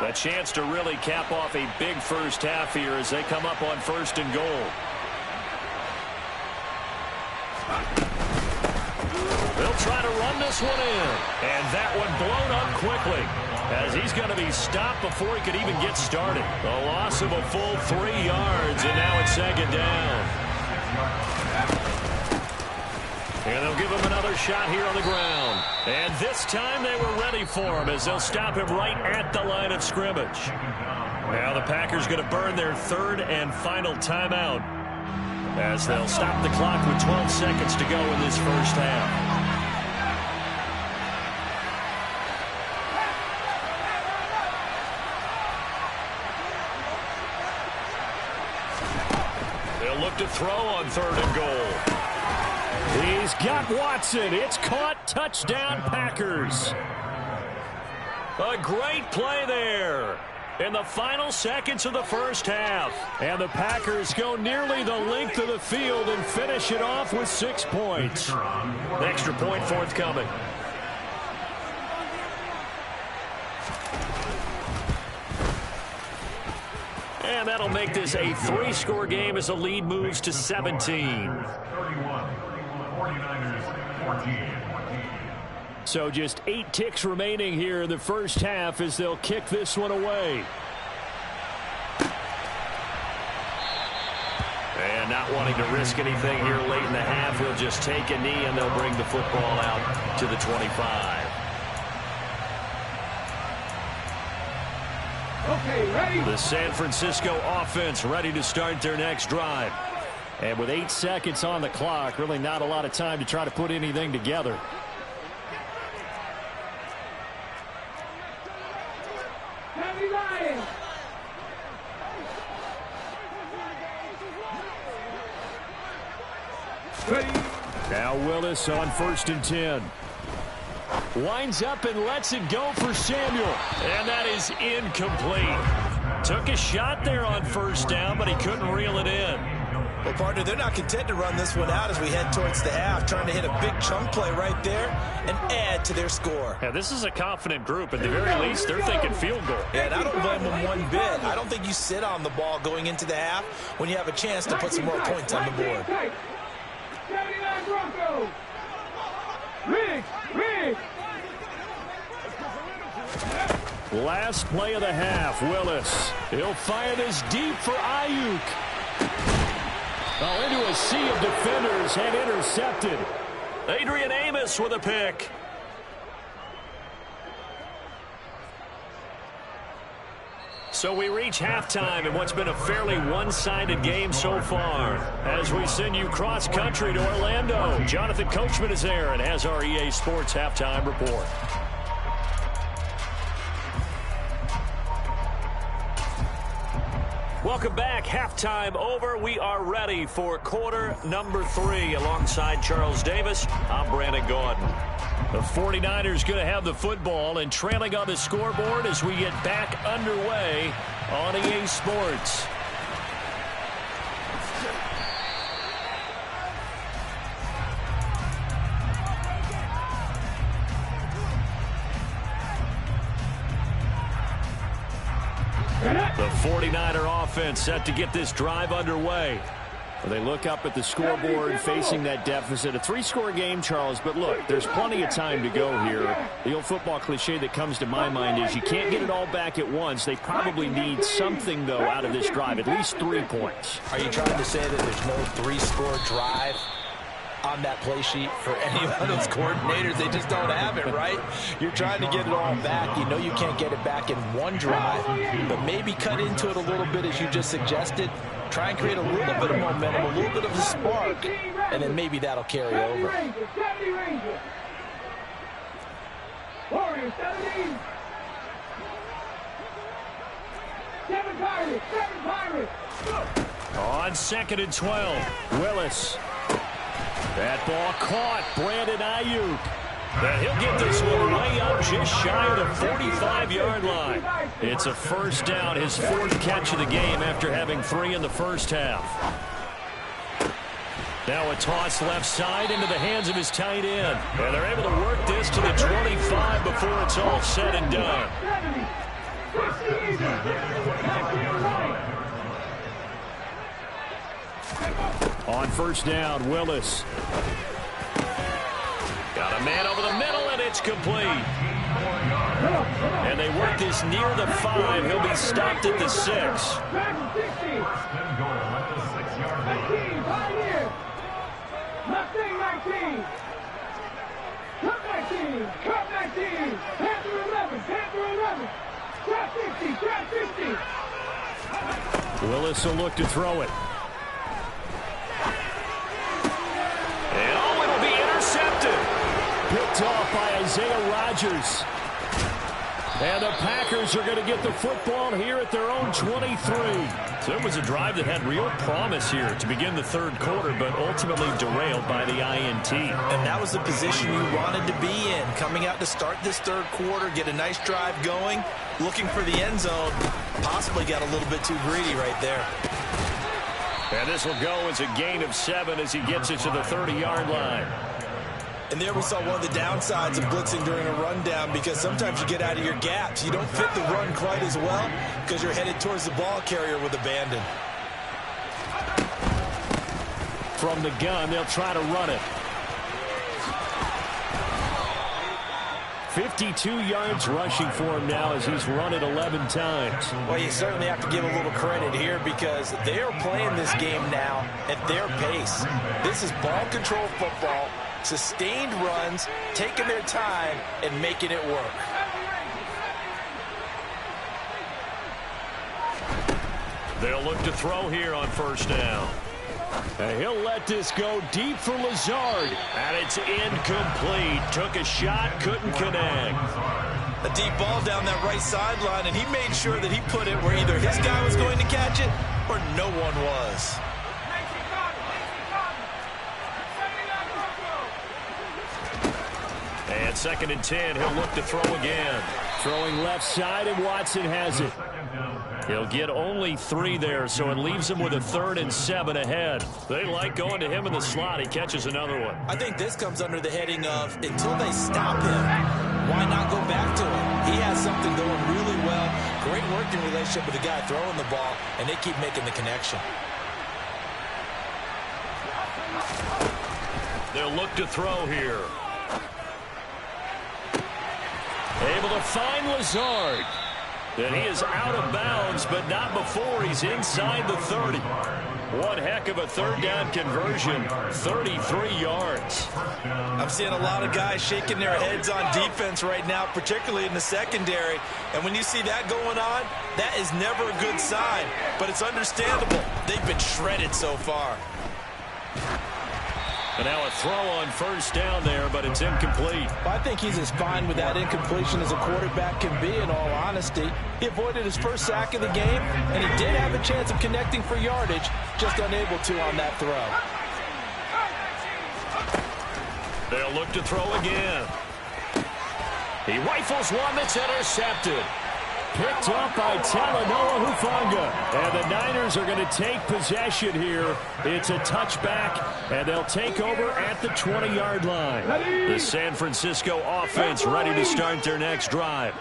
A chance to really cap off a big first half here as they come up on 1st and goal. They'll try to run this one in. And that one blown up quickly as he's going to be stopped before he could even get started. A loss of a full 3 yards, and now it's 2nd down. And they'll give him another shot here on the ground. And this time they were ready for him as they'll stop him right at the line of scrimmage. Now the Packers going to burn their 3rd and final timeout as they'll stop the clock with 12 seconds to go in this first half. They'll look to throw on 3rd and goal. He's got Watson. It's caught. Touchdown, Packers. A great play there in the final seconds of the first half. And the Packers go nearly the length of the field and finish it off with 6 points. An extra point forthcoming. And that'll make this a 3-score game as the lead moves to 17. So just 8 ticks remaining here in the first half as they'll kick this one away. And not wanting to risk anything here late in the half, he'll just take a knee and they'll bring the football out to the 25. Okay, ready? The San Francisco offense ready to start their next drive. And with 8 seconds on the clock, really not a lot of time to try to put anything together. Now Willis on 1st and 10. Winds up and lets it go for Samuel. And that is incomplete. Took a shot there on 1st down, but he couldn't reel it in. Well, partner, they're not content to run this one out as we head towards the half, trying to hit a big chunk play right there and add to their score. Yeah, this is a confident group. At the very least, they're thinking field goal. Yeah, and I don't blame them one bit. I don't think you sit on the ball going into the half when you have a chance to put some more points on the board. 79 Broncos. Riggs. Last play of the half, Willis. He'll fire this deep for Ayuk. Into a sea of defenders and intercepted. Adrian Amos with a pick. So we reach halftime in what's been a fairly one-sided game so far. As we send you cross-country to Orlando, Jonathan Coachman is there and has our EA Sports halftime report. Welcome back. Halftime over. We are ready for quarter number 3 alongside Charles Davis. I'm Brandon Gaudin. The 49ers going to have the football and trailing on the scoreboard as we get back underway on EA Sports. The 49er offense set to get this drive underway. They look up at the scoreboard facing that deficit. A 3-score game, Charles, but look, there's plenty of time to go here. The old football cliche that comes to my mind is you can't get it all back at once. They probably need something, though, out of this drive, at least 3 points. Are you trying to say that there's no 3-score drive on that play sheet for any of those coordinators? They just don't have it, right? You're trying to get it all back. You know you can't get it back in one drive, but maybe cut into it a little bit as you just suggested. Try and create a little bit of momentum, a little bit of a spark, and then maybe that'll carry over. Warriors 17. 7 Pirates. On 2nd and 12, Willis. That ball caught. Brandon Ayuk. And he'll get this one way up just shy of the 45-yard line. It's a first down, his 4th catch of the game after having 3 in the first half. Now a toss left side into the hands of his tight end. And they're able to work this to the 25 before it's all said and done. On first down, Willis. Got a man over the middle, and it's complete. And they work this near the 5. He'll be stopped at the 6. 19, right here. Mustang 19. Cut 19. Cut 19. Panther 11. Panther 11. Trap 50. Trap 50. Willis will look to throw it. And oh, it'll be intercepted. Picked off by Isaiah Rodgers. And the Packers are going to get the football here at their own 23. So it was a drive that had real promise here to begin the third quarter, but ultimately derailed by the INT. And that was the position you wanted to be in. Coming out to start this third quarter, get a nice drive going, looking for the end zone. Possibly got a little bit too greedy right there. And this will go as a gain of 7 as he gets it to the 30-yard line. And there we saw one of the downsides of blitzing during a rundown, because sometimes you get out of your gaps. You don't fit the run quite as well because you're headed towards the ball carrier with abandon. From the gun, they'll try to run it. 52 yards rushing for him now as he's run it 11 times. Well, you certainly have to give a little credit here because they are playing this game now at their pace. This is ball control football. Sustained runs, taking their time, and making it work. They'll look to throw here on first down. And he'll let this go deep for Lazard. And it's incomplete. Took a shot, couldn't connect. A deep ball down that right sideline, and he made sure that he put it where either his guy was going to catch it or no one was. And 2nd and 10, he'll look to throw again. Throwing left side, and Watson has it. He'll get only 3 there, so it leaves him with a 3rd and 7 ahead. They like going to him in the slot. He catches another one. I think this comes under the heading of until they stop him, why not go back to him? He has something going really well. Great working relationship with the guy throwing the ball, and they keep making the connection. They'll look to throw here. Able to find Lazard. And he is out of bounds, but not before he's inside the 30. One heck of a 3rd down conversion, 33 yards. I'm seeing a lot of guys shaking their heads on defense right now, particularly in the secondary. And when you see that going on, that is never a good sign. But it's understandable. They've been shredded so far. And now a throw on first down there, but it's incomplete. I think he's as fine with that incompletion as a quarterback can be, in all honesty. He avoided his first sack of the game, and he did have a chance of connecting for yardage, just unable to on that throw. They'll look to throw again. He rifles one that's intercepted. Picked up by Talanoa Hufanga. And the Niners are going to take possession here. It's a touchback, and they'll take over at the 20-yard line. The San Francisco offense ready to start their next drive.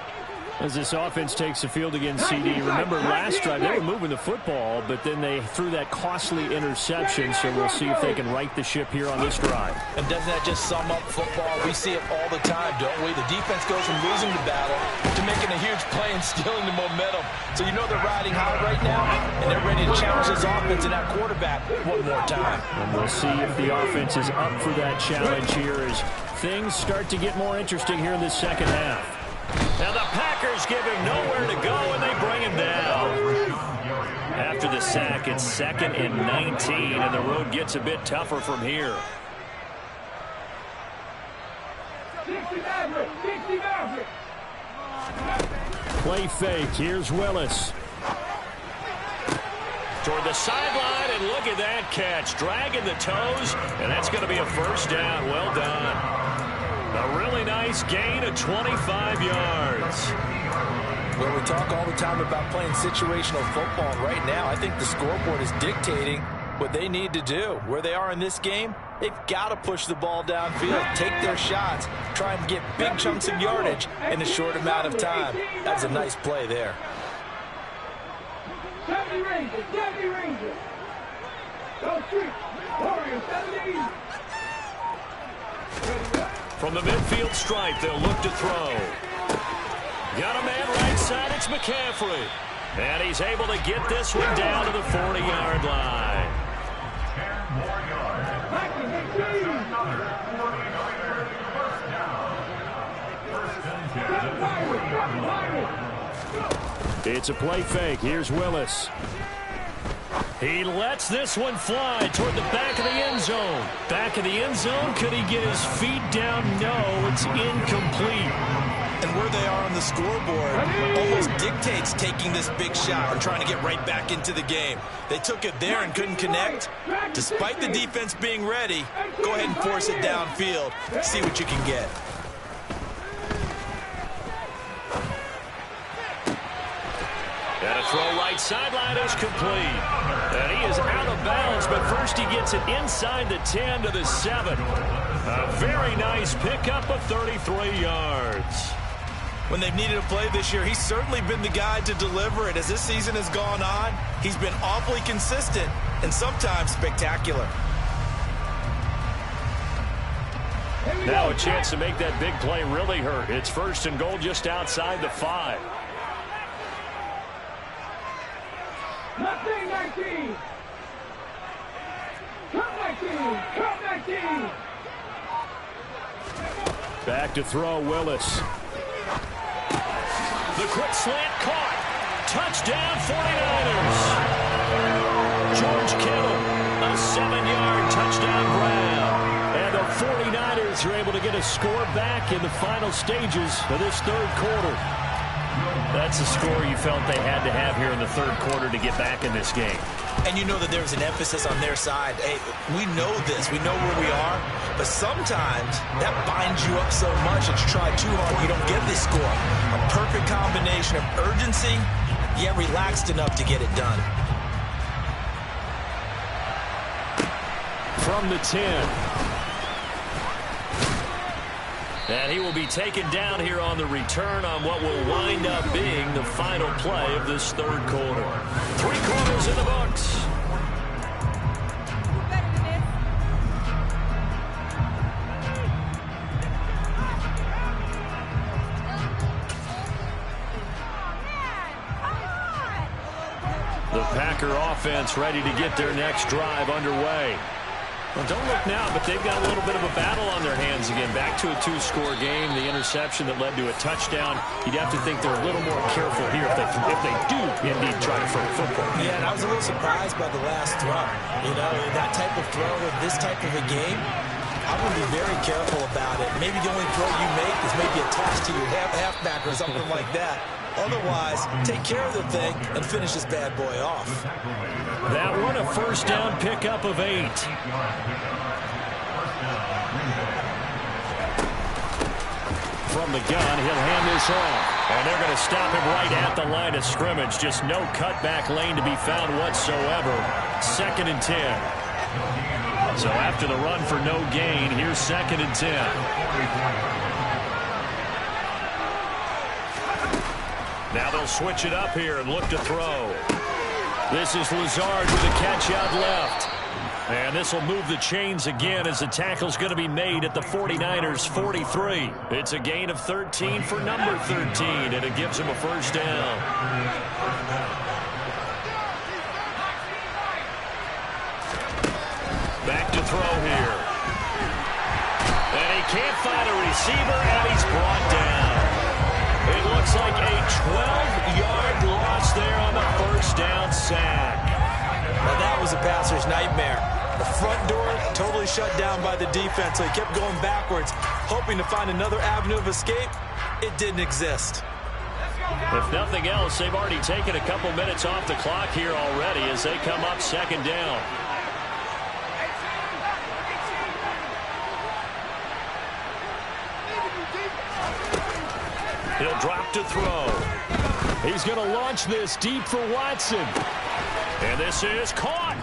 As this offense takes the field against CD, remember last drive they were moving the football, but then they threw that costly interception, so we'll see if they can right the ship here on this drive. And doesn't that just sum up football? We see it all the time, don't we? The defense goes from losing the battle to making a huge play and stealing the momentum. So you know they're riding high right now, and they're ready to challenge this offense and that quarterback one more time. And we'll see if the offense is up for that challenge here as things start to get more interesting here in the second half. Now the Packers give him nowhere to go, and they bring him down. After the sack, it's 2nd and 19, and the road gets a bit tougher from here. 60 Maverick. 60 Maverick. Play fake. Here's Willis. Toward the sideline, and look at that catch. Dragging the toes, and that's going to be a first down. Well done. A really nice gain of 25 yards. Well, we talk all the time about playing situational football. Right now, I think the scoreboard is dictating what they need to do. Where they are in this game, they've got to push the ball downfield, take their shots, try and get big chunks of yardage in a short amount of time. That's a nice play there. 70 Rangers, 70 Rangers. Go Street, Warriors, 70. From the midfield stripe, they'll look to throw. Got a man right side, it's McCaffrey. And he's able to get this one down to the 40-yard line. 10 more yards. Another 40-yard first down. First and 10. It's a play fake. Here's Willis. He lets this one fly toward the back of the end zone. Back of the end zone. Could he get his feet down? No, it's incomplete. And where they are on the scoreboard almost dictates taking this big shot or trying to get right back into the game. They took it there and couldn't connect. Despite the defense being ready, go ahead and force it downfield. See what you can get. And a throw right sideline is complete. And he is out of bounds, but first he gets it inside the 10 to the 7. A very nice pickup of 33 yards. When they've needed a play this year, he's certainly been the guy to deliver it. As this season has gone on, he's been awfully consistent and sometimes spectacular. Now a chance to make that big play really hurt. It's first and goal just outside the 5. Mustang 19. Cup 19. Cup 19. Back to throw, Willis. The quick slant caught. Touchdown, 49ers. George Kittle, a 7-yard touchdown grab. And the 49ers are able to get a score back in the final stages of this third quarter. That's a score you felt they had to have here in the third quarter to get back in this game. And you know that there's an emphasis on their side. Hey, we know this. We know where we are. But sometimes that binds you up so much that you try too hard, you don't get this score. A perfect combination of urgency, yet relaxed enough to get it done. From the 10. And he will be taken down here on the return on what will wind up being the final play of this third quarter. 3 quarters in the books. The Packer offense ready to get their next drive underway. Well, don't look now, but they've got a little bit of a battle on their hands again. Back to a 2-score game. The interception that led to a touchdown. You'd have to think they're a little more careful here if they do indeed try to throw the football. Yeah, and I was a little surprised by the last throw. You know, that type of throw in this type of a game, I'm going to be very careful about it. Maybe the only throw you make is maybe a toss to your halfback or something like that. Otherwise, take care of the thing and finish this bad boy off. That one a first down pickup of 8. From the gun, he'll hand this off. And they're going to stop him right at the line of scrimmage. Just no cutback lane to be found whatsoever. 2nd and 10. So after the run for no gain, here's 2nd and 10. Now they'll switch it up here and look to throw. This is Lazard with a catch out left. And this will move the chains again as the tackle's going to be made at the 49ers 43. It's a gain of 13 for number 13, and it gives him a first down. Back to throw here. And he can't find a receiver, and he's brought down. It looks like a 12-yard loss there on the first down sack. Now that was a passer's nightmare. The front door totally shut down by the defense, so he kept going backwards, hoping to find another avenue of escape. It didn't exist. If nothing else, they've already taken a couple minutes off the clock here already as they come up 2nd down. He'll drop to throw. He's going to launch this deep for Watson. And this is caught.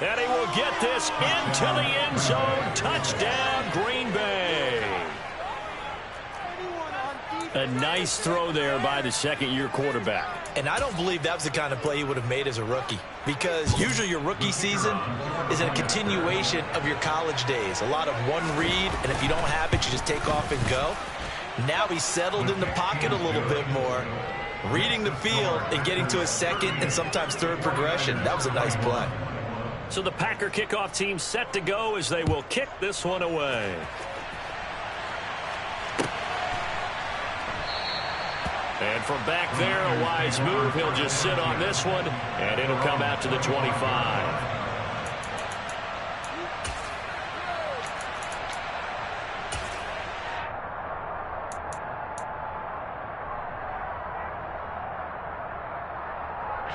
And he will get this into the end zone. Touchdown, Green Bay. A nice throw there by the second-year quarterback. And I don't believe that was the kind of play he would have made as a rookie, because usually your rookie season is a continuation of your college days. A lot of one read, and if you don't have it, you just take off and go. Now he's settled in the pocket a little bit more, reading the field and getting to a second and sometimes third progression. That was a nice play. So the Packer kickoff team set to go as they will kick this one away. And from back there, a wise move. He'll just sit on this one, and it'll come out to the 25.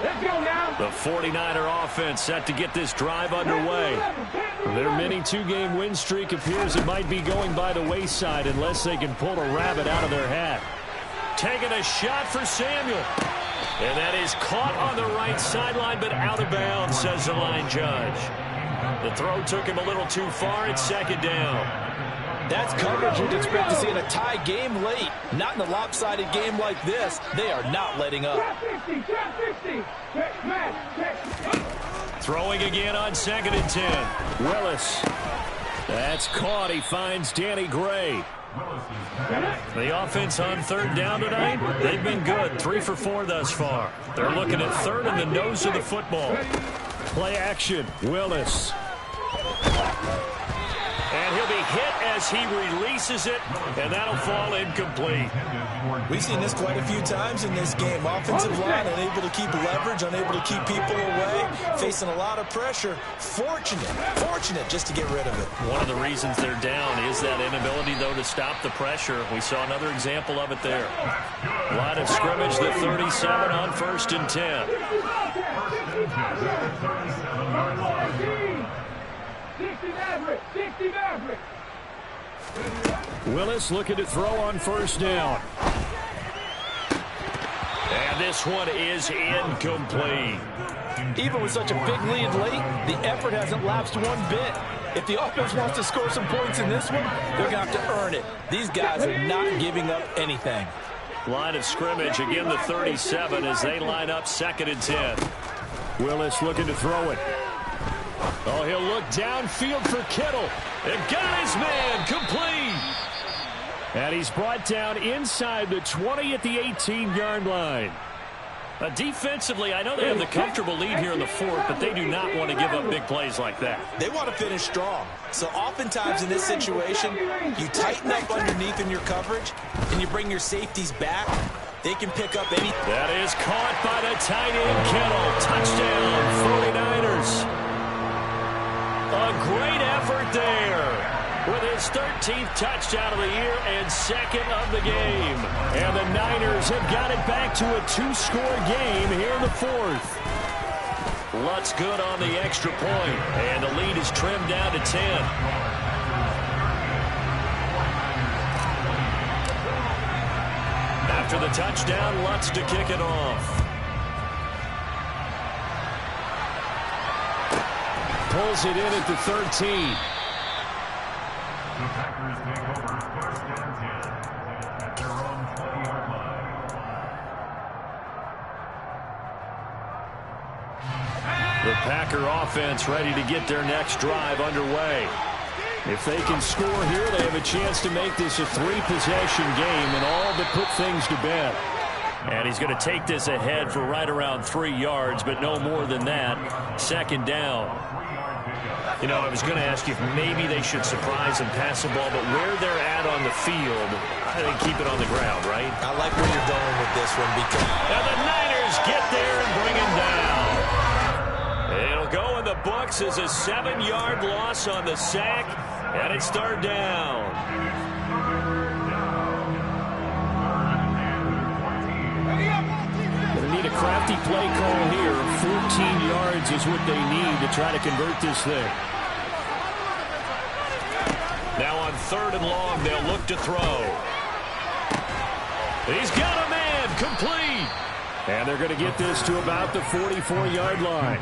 Let's go now. The 49er offense set to get this drive underway. Their mini two-game win streak appears it might be going by the wayside unless they can pull a rabbit out of their hat. Taking a shot for Samuel. And that is caught on the right sideline, but out of bounds, says the line judge. The throw took him a little too far. It's second down. That's coverage you'd expect to see in a tie game late. Not in a lopsided game like this. They are not letting up. Throwing again on 2nd and 10. Willis. That's caught. He finds Danny Gray. The offense on 3rd down tonight, they've been good. 3 for 4 thus far. They're looking at 3rd in the nose of the football. Play action. Willis. And he'll be hit as he releases it, and that'll fall incomplete. We've seen this quite a few times in this game. Offensive line unable to keep leverage, unable to keep people away, facing a lot of pressure. Fortunate just to get rid of it. One of the reasons they're down is that inability, though, to stop the pressure. We saw another example of it there. Line of scrimmage, the 37 on 1st and 10. 60 Maverick. Willis looking to throw on 1st down. And this one is incomplete. Even with such a big lead late, the effort hasn't lapsed one bit. If the offense wants to score some points in this one, they're going to have to earn it. These guys are not giving up anything. Line of scrimmage, again the 37 as they line up 2nd and 10. Willis looking to throw it. Oh, he'll look downfield for Kittle. And got his man, complete. And he's brought down inside the 20 at the 18-yard line. Defensively, I know they have the comfortable lead here in the 4th, but they do not want to give up big plays like that. They want to finish strong. So oftentimes in this situation, you tighten up underneath in your coverage, and you bring your safeties back. They can pick up any. That is caught by the tight end, Kittle. Touchdown, 49ers. A great effort there with his 13th touchdown of the year and 2nd of the game. And the Niners have got it back to a 2-score game here in the 4th. Lutz good on the extra point, and the lead is trimmed down to 10. After the touchdown, Lutz to kick it off. Pulls it in at the 13. The Packers take over 1st and 10 at their own 20-yard line. The Packer offense ready to get their next drive underway. If they can score here, they have a chance to make this a 3-possession game and all but put things to bed. And he's going to take this ahead for right around 3 yards, but no more than that. 2nd down. You know, I was going to ask you if maybe they should surprise and pass the ball, but where they're at on the field, I think keep it on the ground, right? I like where you're going with this one because. And the Niners get there and bring him down. It'll go in the books as a 7-yard loss on the sack, and it's 3rd down. They need a crafty play call here. 14 yards is what they need to try to convert this thing. Now on 3rd and long, they'll look to throw. He's got a man, complete. And they're going to get this to about the 44-yard line.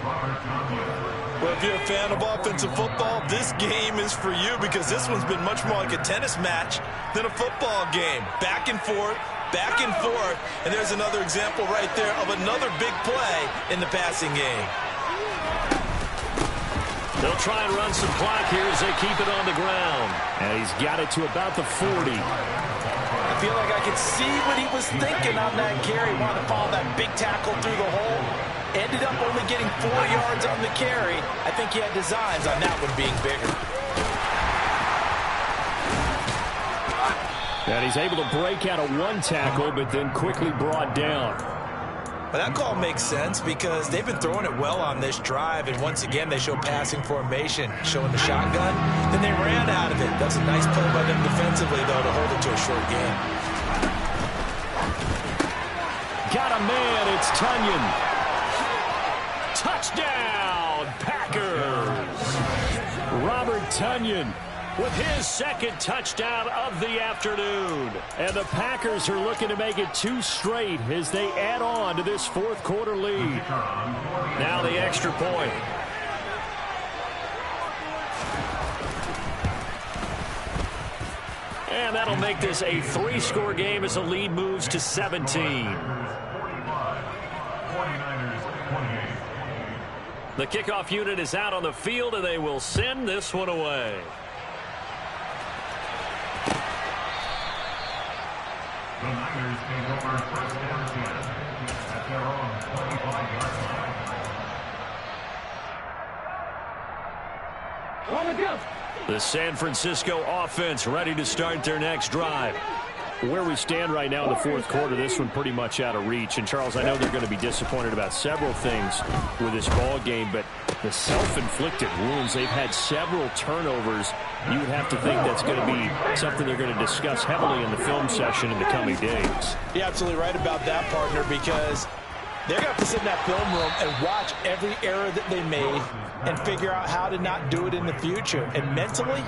Well, if you're a fan of offensive football, this game is for you because this one's been much more like a tennis match than a football game. Back and forth, back and forth, and there's another example right there of another big play in the passing game. They'll try and run some clock here as they keep it on the ground. And he's got it to about the 40. I feel like I could see what he was thinking on that carry. Wanted to follow that big tackle through the hole. Ended up only getting 4 yards on the carry. I think he had designs on that one being bigger. And he's able to break out of one tackle, but then quickly brought down. But that call makes sense because they've been throwing it well on this drive, and once again they show passing formation, showing the shotgun. Then they ran out of it. That's a nice play by them defensively, though, to hold it to a short game. Got a man, it's Tonyan. Touchdown, Packers! Robert Tonyan with his second touchdown of the afternoon. And the Packers are looking to make it 2 straight as they add on to this fourth quarter lead. Now the extra point. And that'll make this a 3-score game as the lead moves to 17. The kickoff unit is out on the field, and they will send this one away. The Niners take over first and 10 at their own 25-yard line. On the go. The San Francisco offense ready to start their next drive. Where we stand right now in the fourth quarter, this one pretty much out of reach. And, Charles, I know they're going to be disappointed about several things with this ball game, but the self-inflicted wounds, they've had several turnovers. You would have to think that's going to be something they're going to discuss heavily in the film session in the coming days. You're absolutely right about that, partner, because they're going to have to sit in that film room and watch every error that they made and figure out how to not do it in the future. And mentally,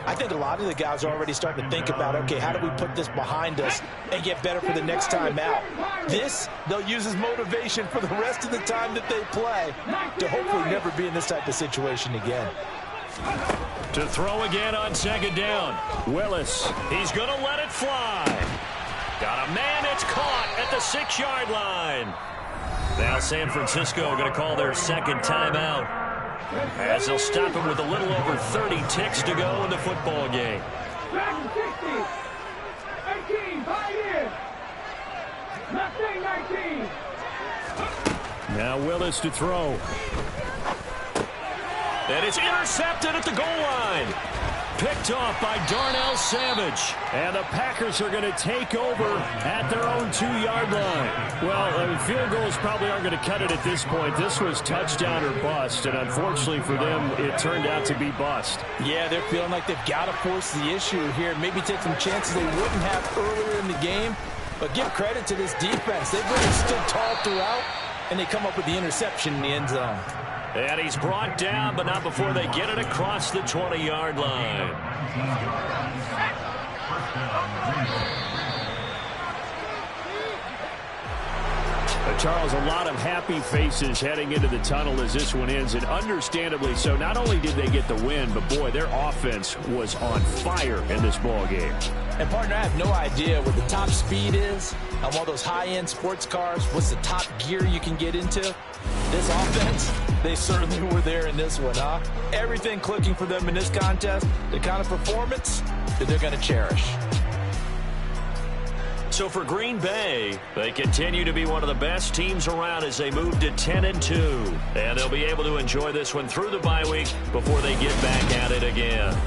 I think a lot of the guys are already starting to think about, okay, how do we put this behind us and get better for the next time out? This, they'll use as motivation for the rest of the time that they play to hopefully never be in this type of situation again. To throw again on second down. Willis, he's going to let it fly. Got a man, it's caught at the 6-yard line. Now San Francisco going to call their second timeout, as they'll stop him with a little over 30 ticks to go in the football game. Back to 60. 18, 5 years. Nothing, 19. Now Willis to throw. And it's intercepted at the goal line. Picked off by Darnell Savage. And the Packers are going to take over at their own 2-yard line. Well, field goals probably aren't going to cut it at this point. This was touchdown or bust, and unfortunately for them, it turned out to be bust. Yeah, they're feeling like they've got to force the issue here. Maybe take some chances they wouldn't have earlier in the game. But give credit to this defense. They've really stood tall throughout, and they come up with the interception in the end zone. And he's brought down, but not before they get it across the 20-yard line. Charles, a lot of happy faces heading into the tunnel as this one ends, and understandably so. Not only did they get the win, but, boy, their offense was on fire in this ball game. And, partner, I have no idea what the top speed is on one of those high-end sports cars. What's the top gear you can get into? This offense, they certainly were there in this one, huh? Everything clicking for them in this contest, the kind of performance that they're going to cherish. So for Green Bay, they continue to be one of the best teams around as they move to 10-2. And they'll be able to enjoy this one through the bye week before they get back at it again.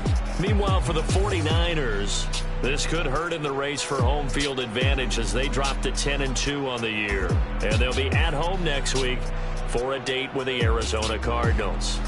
Meanwhile, for the 49ers, this could hurt in the race for home field advantage as they drop to 10-2 on the year. And they'll be at home next week for a date with the Arizona Cardinals.